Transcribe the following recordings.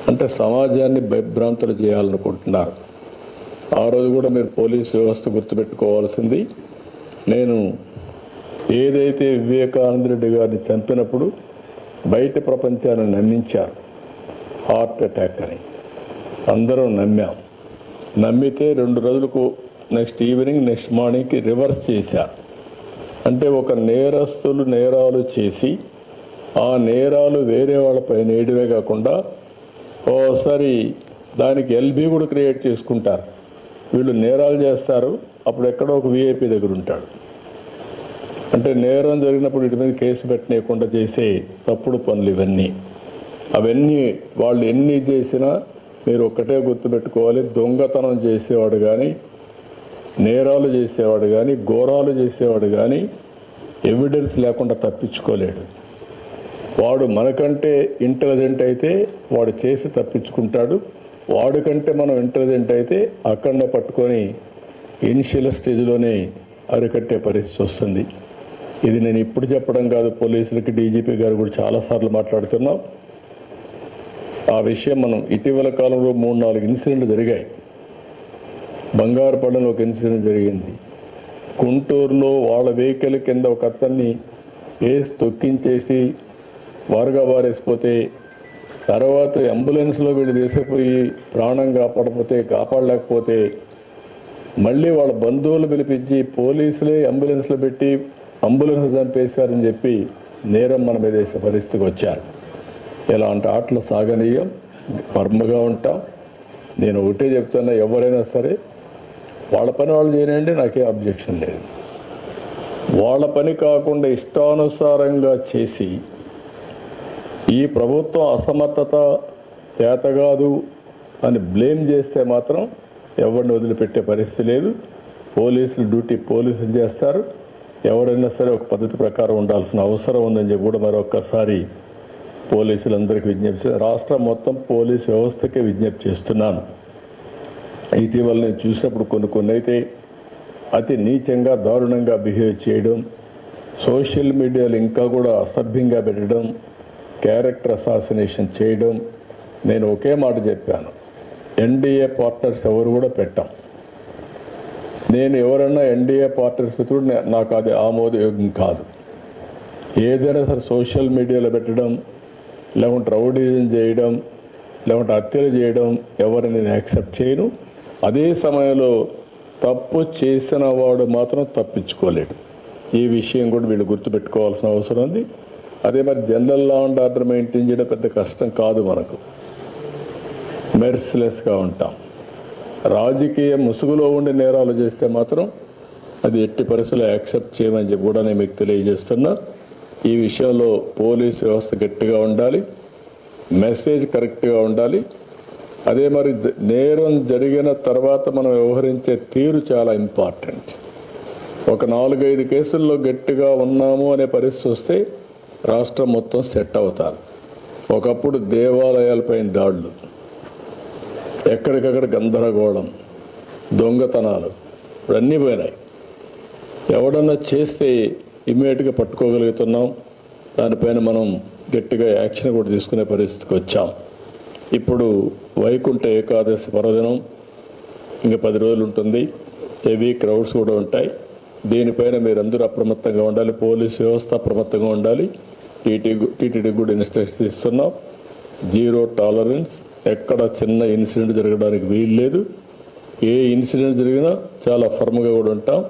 అంటే సమాజాన్ని భయభ్రాంతులు చేయాలనుకుంటున్నారు. ఆ రోజు కూడా మీరు పోలీసు వ్యవస్థ గుర్తుపెట్టుకోవాల్సింది, నేను ఏదైతే వివేకానంద రెడ్డి గారిని చంపినప్పుడు బయట ప్రపంచాన్ని నమ్మించారు హార్ట్ అటాక్ అని. అందరం నమ్మాం. నమ్మితే 2 రోజులకు నెక్స్ట్ ఈవినింగ్ నెక్స్ట్ మార్నింగ్కి రివర్స్ చేశారు. అంటే ఒక నేరస్తులు నేరాలు చేసి ఆ నేరాలు వేరే వాళ్ళపై నేయడమే కాకుండా ఓసారి దానికి ఎల్బీ కూడా క్రియేట్ చేసుకుంటారు. వీళ్ళు నేరాలు చేస్తారు, అప్పుడు ఎక్కడో ఒక వీఐపీ దగ్గర ఉంటాడు. అంటే నేరం జరిగినప్పుడు వీటి మీద కేసు పెట్టనీయకుండా చేసే తప్పుడు పనులు ఇవన్నీ. అవన్నీ వాళ్ళు ఎన్ని చేసినా మీరు ఒక్కటే గుర్తుపెట్టుకోవాలి, దొంగతనం చేసేవాడు కానీ, నేరాలు చేసేవాడు కానీ, ఘోరాలు చేసేవాడు కానీ ఎవిడెన్స్ లేకుండా తప్పించుకోలేడు. వాడు మనకంటే ఇంటెలిజెంట్ అయితే వాడు చేసి తప్పించుకుంటాడు. వాడికంటే మనం ఇంటెలిజెంట్ అయితే అక్కడనే పట్టుకొని ఇనిషియల్ స్టేజ్లోనే అరికట్టే పరిస్థితి వస్తుంది. ఇది నేను ఇప్పుడు చెప్పడం కాదు, పోలీసులకి డీజీపీ గారు కూడా చాలాసార్లు మాట్లాడుతున్నాం. ఆ విషయం మనం ఇటీవల కాలంలో 3-4 ఇన్సిడెంట్లు జరిగాయి. బంగారుపల్లిలో ఒక ఇన్సిడెంట్ జరిగింది. గుంటూరులో వాళ్ళ వెహికల్ కింద ఒక అతన్ని వేసి తొక్కించేసి వారుగా వారేసిపోతే, తర్వాత అంబులెన్స్లో వీళ్ళు తీసుకుపోయి ప్రాణం కాపాడలేకపోతే మళ్ళీ వాళ్ళ బంధువులు పిలిపించి పోలీసులే అంబులెన్స్లో పెట్టి అంబులెన్స్ చంపేశారని చెప్పి నేరం మన మీద వేసే పరిస్థితికి వచ్చారు. ఇలాంటి ఆటలు సాగనీయం, ఫర్మ్గా ఉంటాం. నేను ఒకటే చెప్తున్నా, ఎవరైనా సరే వాళ్ళ పని వాళ్ళు చేయనండి, నాకే అబ్జెక్షన్ లేదు. వాళ్ళ పని కాకుండా ఇష్టానుసారంగా చేసి ఈ ప్రభుత్వం అసమర్థత చేతగాదు అని బ్లేమ్ చేస్తే మాత్రం ఎవరిని వదిలిపెట్టే పరిస్థితి లేదు. పోలీసులు డ్యూటీ పోలీసులు చేస్తారు. ఎవరైనా సరే ఒక పద్ధతి ప్రకారం ఉండాల్సిన అవసరం ఉందని చెప్పి కూడా మరొక్కసారి పోలీసులందరికీ విజ్ఞప్తి, రాష్ట్రం మొత్తం పోలీసు వ్యవస్థకే విజ్ఞప్తి చేస్తున్నాను. ఇటీవల నేను చూసినప్పుడు కొన్ని అయితే అతి నీచంగా దారుణంగా బిహేవ్ చేయడం, సోషల్ మీడియాలో ఇంకా కూడా అసభ్యంగా పెట్టడం, క్యారెక్టర్ అసాసినేషన్ చేయడం. నేను ఒకే మాట చెప్పాను, ఎన్డీఏ పార్ట్నర్స్ ఎవరు కూడా పెట్టాం. నేను ఎవరన్నా ఎన్డీఏ పార్ట్నర్స్ కూడా నాకు అది ఆమోదయోగ్యం కాదు. ఏదైనా సరే సోషల్ మీడియాలో పెట్టడం, లేకుంటే రౌడీజం చేయడం, లేకుంటే హత్యలు చేయడం ఎవరిని నేను యాక్సెప్ట్ చేయను. అదే సమయంలో తప్పు చేసిన వాడు మాత్రం తప్పించుకోలేడు. ఈ విషయం కూడా వీళ్ళు గుర్తుపెట్టుకోవాల్సిన అవసరం ఉంది. అదే మరి general law and order maintain చేయడం పెద్ద కష్టం కాదు. మనకు మెర్సిలెస్గా ఉంటాం. రాజకీయ ముసుగులో ఉండి నేరాలు చేస్తే మాత్రం అది ఎట్టి పరిస్థితుల్లో యాక్సెప్ట్ చేయమని చెప్పి కూడా నేను మీకు తెలియజేస్తున్నా. ఈ విషయంలో పోలీస్ వ్యవస్థ గట్టిగా ఉండాలి, మెసేజ్ కరెక్ట్గా ఉండాలి. అదే మరి నేరం జరిగిన తర్వాత మనం వ్యవహరించే తీరు చాలా ఇంపార్టెంట్. ఒక 4-5 కేసుల్లో గట్టిగా ఉన్నాము అనే పరిస్థితి వస్తే రాష్ట్రం మొత్తం సెట్ అవుతారు. ఒకప్పుడు దేవాలయాలపైన దాడులు, ఎక్కడికక్కడ గందరగోళం, దొంగతనాలు ఇవన్నీ పోయినాయి. ఎవడన్నా చేస్తే ఇమ్మీడియట్గా పట్టుకోగలుగుతున్నాం. దానిపైన మనం గట్టిగా యాక్షన్ కూడా తీసుకునే పరిస్థితికి వచ్చాం. ఇప్పుడు వైకుంఠ ఏకాదశి పర్వదినం ఇంకా 10 రోజులు ఉంటుంది. హెవీ క్రౌడ్స్ కూడా ఉంటాయి. దీనిపైన మీరందరూ అప్రమత్తంగా ఉండాలి. పోలీసు వ్యవస్థ అప్రమత్తంగా ఉండాలి. టీటీడీ కూడా ఇన్స్ట్రక్షన్ ఇస్తున్నాం. 0 టాలరెన్స్. ఎక్కడ చిన్న ఇన్సిడెంట్ జరగడానికి వీలు లేదు. ఏ ఇన్సిడెంట్ జరిగినా చాలా ఫర్మ్గా కూడా ఉంటాం.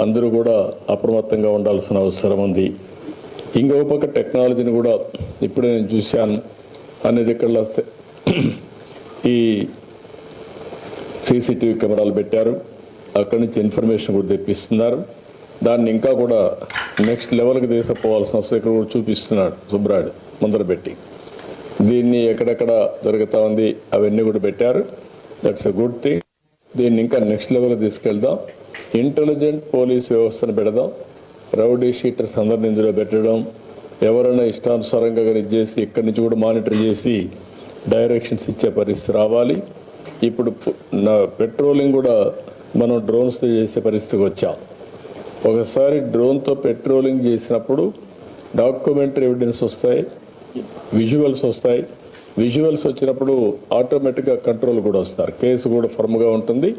అందరూ కూడా అప్రమత్తంగా ఉండాల్సిన అవసరం ఉంది. ఇంకో పక్క టెక్నాలజీని కూడా ఇప్పుడే నేను చూశాను. అనేది ఇక్కడ ఈ సీసీటీవీ కెమెరాలు పెట్టారు. అక్కడి నుంచి ఇన్ఫర్మేషన్ కూడా తెప్పిస్తున్నారు. దాన్ని ఇంకా కూడా నెక్స్ట్ లెవెల్కి తీసుకుపోవాల్సిన అవసరం ఇక్కడ కూడా చూపిస్తున్నాడు సుబ్రాయుడు ముందర పెట్టి. దీన్ని ఎక్కడెక్కడ జరుగుతూ ఉంది అవన్నీ కూడా పెట్టారు. That's a good thing. దీన్ని ఇంకా నెక్స్ట్ లెవెల్కి తీసుకెళ్దాం. ఇంటెలిజెంట్ పోలీస్ వ్యవస్థను పెడదాం. రౌడీ షీటర్స్ అందరిని ఇందులో పెట్టడం, ఎవరైనా ఇష్టానుసారంగా చేసి ఇక్కడి నుంచి కూడా మానిటర్ చేసి డైరెక్షన్స్ ఇచ్చే పరిస్థితి రావాలి. ఇప్పుడు పెట్రోలింగ్ కూడా మనం డ్రోన్స్తో చేసే పరిస్థితికి వచ్చాం. ఒకసారి డ్రోన్తో పెట్రోలింగ్ చేసినప్పుడు డాక్యుమెంటరీ ఎవిడెన్స్ వస్తాయి, విజువల్స్ వస్తాయి. విజువల్స్ వచ్చినప్పుడు ఆటోమేటిక్గా కంట్రోల్ కూడా వస్తారు, కేసు కూడా ఫర్మ్గా ఉంటుంది.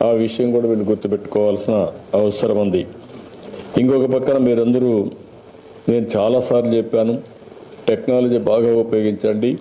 ఆ విషయం కూడా వీళ్ళు గుర్తుపెట్టుకోవాల్సిన అవసరం ఉంది. ఇంకొక పక్కన మీరందరూ, నేను చాలాసార్లు చెప్పాను, టెక్నాలజీ బాగా ఉపయోగించండి.